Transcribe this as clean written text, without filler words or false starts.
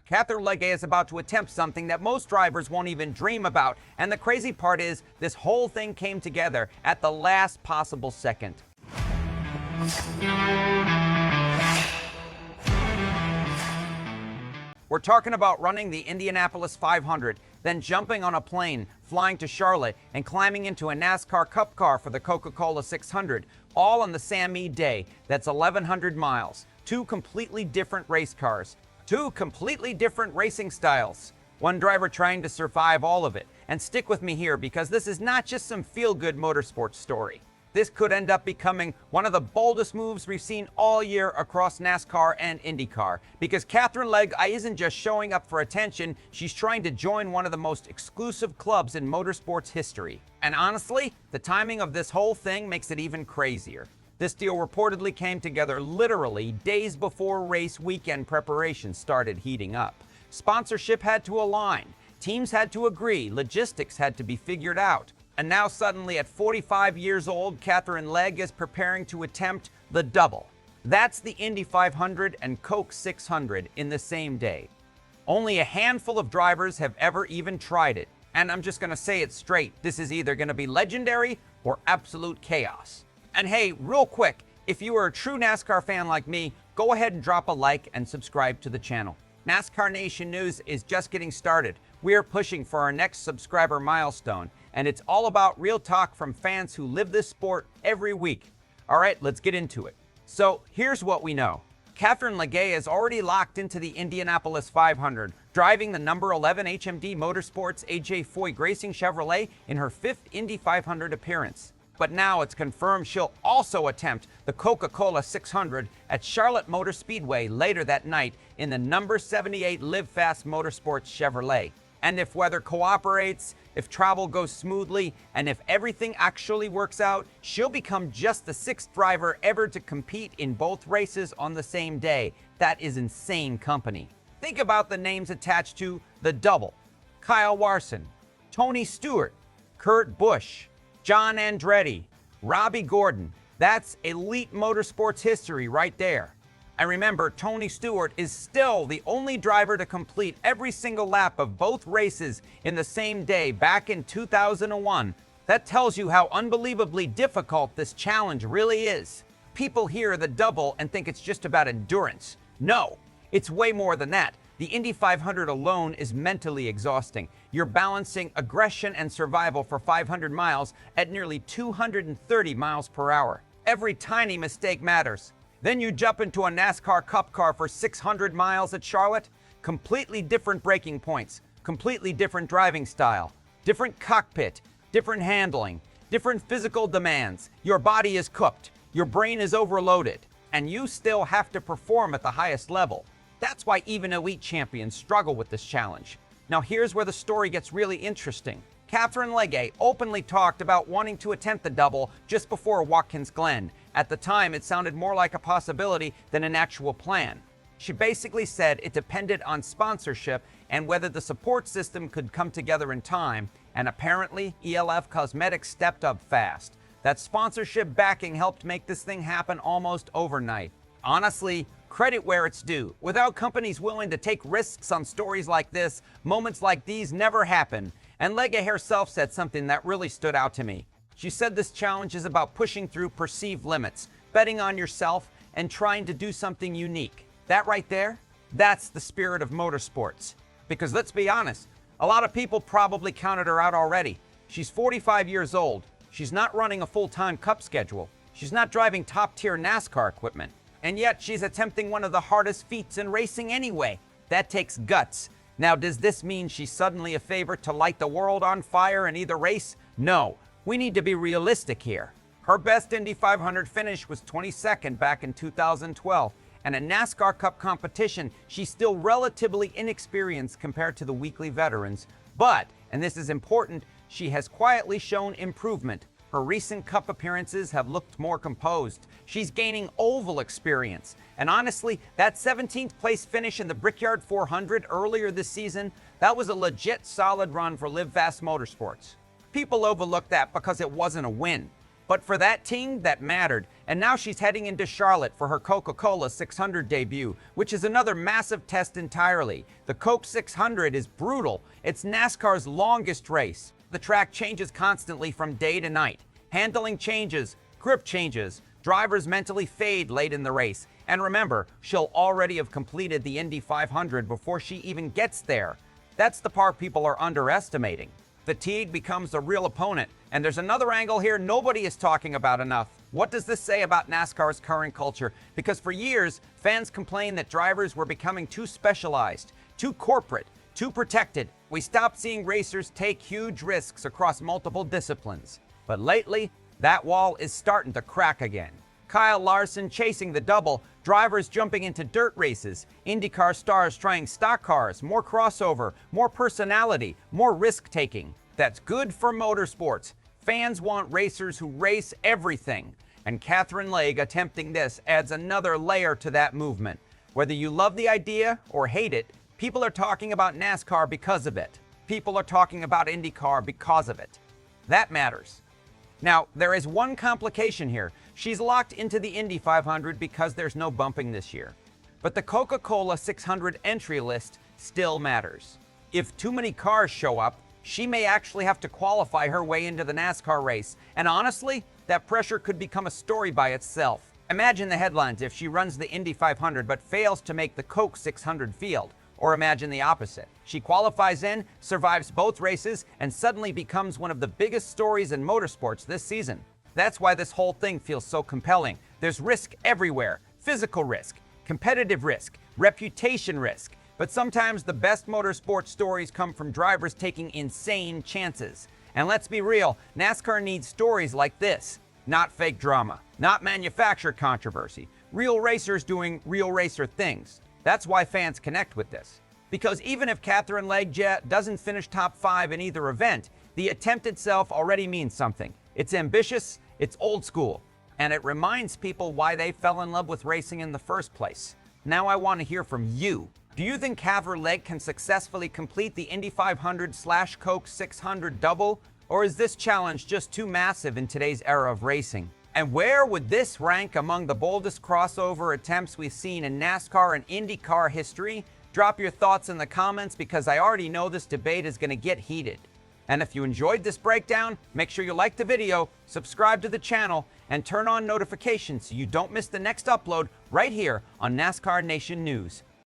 Katherine Legge is about to attempt something that most drivers won't even dream about, and the crazy part is this whole thing came together at the last possible second. We're talking about running the Indianapolis 500, then jumping on a plane, flying to Charlotte, and climbing into a NASCAR Cup car for the Coca-Cola 600, all on the Sammy day. That's 1,100 miles. Two completely different race cars. Two completely different racing styles. One driver trying to survive all of it. And stick with me here, because this is not just some feel-good motorsports story. This could end up becoming one of the boldest moves we've seen all year across NASCAR and IndyCar. Because Katherine Legge isn't just showing up for attention, she's trying to join one of the most exclusive clubs in motorsports history. And honestly, the timing of this whole thing makes it even crazier. This deal reportedly came together literally days before race weekend preparations started heating up. Sponsorship had to align, teams had to agree, logistics had to be figured out. And now suddenly at 45 years old, Katherine Legge is preparing to attempt the double. That's the Indy 500 and Coke 600 in the same day. Only a handful of drivers have ever even tried it. And I'm just gonna say it straight, this is either gonna be legendary or absolute chaos. And hey, real quick, if you are a true NASCAR fan like me, go ahead and drop a like and subscribe to the channel. NASCAR Nation News is just getting started. We are pushing for our next subscriber milestone, and it's all about real talk from fans who live this sport every week. All right, let's get into it. So here's what we know. Katherine Legge is already locked into the Indianapolis 500, driving the number 11 HMD Motorsports AJ Foyt Racing Chevrolet in her 5th Indy 500 appearance. But now it's confirmed she'll also attempt the Coca-Cola 600 at Charlotte Motor Speedway later that night in the number 78 Live Fast Motorsports Chevrolet. And if weather cooperates, if travel goes smoothly, and if everything actually works out, she'll become just the 6th driver ever to compete in both races on the same day. That is insane company. Think about the names attached to the double. Kyle Larson, Tony Stewart, Kurt Busch, John Andretti, Robby Gordon. That's elite motorsports history right there. And remember, Tony Stewart is still the only driver to complete every single lap of both races in the same day back in 2001. That tells you how unbelievably difficult this challenge really is. People hear the double and think it's just about endurance. No, it's way more than that. The Indy 500 alone is mentally exhausting. You're balancing aggression and survival for 500 miles at nearly 230 miles per hour. Every tiny mistake matters. Then you jump into a NASCAR Cup car for 600 miles at Charlotte. Completely different braking points, completely different driving style, different cockpit, different handling, different physical demands. Your body is cooked, your brain is overloaded, and you still have to perform at the highest level. That's why even elite champions struggle with this challenge. Now here's where the story gets really interesting. Katherine Legge openly talked about wanting to attempt the double just before Watkins Glen. At the time, it sounded more like a possibility than an actual plan. She basically said it depended on sponsorship and whether the support system could come together in time, and apparently ELF Cosmetics stepped up fast. That sponsorship backing helped make this thing happen almost overnight. Honestly, credit where it's due. Without companies willing to take risks on stories like this, moments like these never happen. And Legge herself said something that really stood out to me. She said this challenge is about pushing through perceived limits, betting on yourself, and trying to do something unique. That right there, that's the spirit of motorsports. Because let's be honest, a lot of people probably counted her out already. She's 45 years old. She's not running a full-time Cup schedule. She's not driving top-tier NASCAR equipment. And yet she's attempting one of the hardest feats in racing anyway. That takes guts. Now, does this mean she's suddenly a favorite to light the world on fire in either race? No. We need to be realistic here. Her best Indy 500 finish was 22nd back in 2012, and in NASCAR Cup competition, she's still relatively inexperienced compared to the weekly veterans. But, and this is important, she has quietly shown improvement. Her recent Cup appearances have looked more composed. She's gaining oval experience. And honestly, that 17th place finish in the Brickyard 400 earlier this season, that was a legit solid run for Live Fast Motorsports. People overlook that because it wasn't a win. but for that team, that mattered. And now she's heading into Charlotte for her Coca-Cola 600 debut, which is another massive test entirely. The Coke 600 is brutal. It's NASCAR's longest race. The track changes constantly from day to night. Handling changes, grip changes, drivers mentally fade late in the race. And remember, she'll already have completed the Indy 500 before she even gets there. That's the part people are underestimating. Fatigue becomes a real opponent. And there's another angle here nobody is talking about enough. What does this say about NASCAR's current culture? Because for years, fans complained that drivers were becoming too specialized, too corporate, too protected. We stopped seeing racers take huge risks across multiple disciplines. But lately, that wall is starting to crack again. Kyle Larson chasing the double, drivers jumping into dirt races, IndyCar stars trying stock cars, more crossover, more personality, more risk-taking. That's good for motorsports. Fans want racers who race everything. And Katherine Legge attempting this adds another layer to that movement. Whether you love the idea or hate it, people are talking about NASCAR because of it. People are talking about IndyCar because of it. That matters. Now, there is one complication here. She's locked into the Indy 500 because there's no bumping this year. But the Coca-Cola 600 entry list still matters. If too many cars show up, she may actually have to qualify her way into the NASCAR race. And honestly, that pressure could become a story by itself. Imagine the headlines if she runs the Indy 500 but fails to make the Coke 600 field. Or imagine the opposite. She qualifies in, survives both races, and suddenly becomes one of the biggest stories in motorsports this season. That's why this whole thing feels so compelling. There's risk everywhere. Physical risk, competitive risk, reputation risk. But sometimes the best motorsport stories come from drivers taking insane chances. And let's be real, NASCAR needs stories like this. Not fake drama, not manufactured controversy. Real racers doing real racer things. That's why fans connect with this. Because even if Katherine Legge doesn't finish top 5 in either event, the attempt itself already means something. It's ambitious, it's old school, and it reminds people why they fell in love with racing in the first place. Now I want to hear from you. Do you think Katherine Legge can successfully complete the Indy 500/Coke 600 double? Or is this challenge just too massive in today's era of racing? And where would this rank among the boldest crossover attempts we've seen in NASCAR and IndyCar history? Drop your thoughts in the comments because I already know this debate is going to get heated. And if you enjoyed this breakdown, make sure you like the video, subscribe to the channel, and turn on notifications so you don't miss the next upload right here on NASCAR Nation News.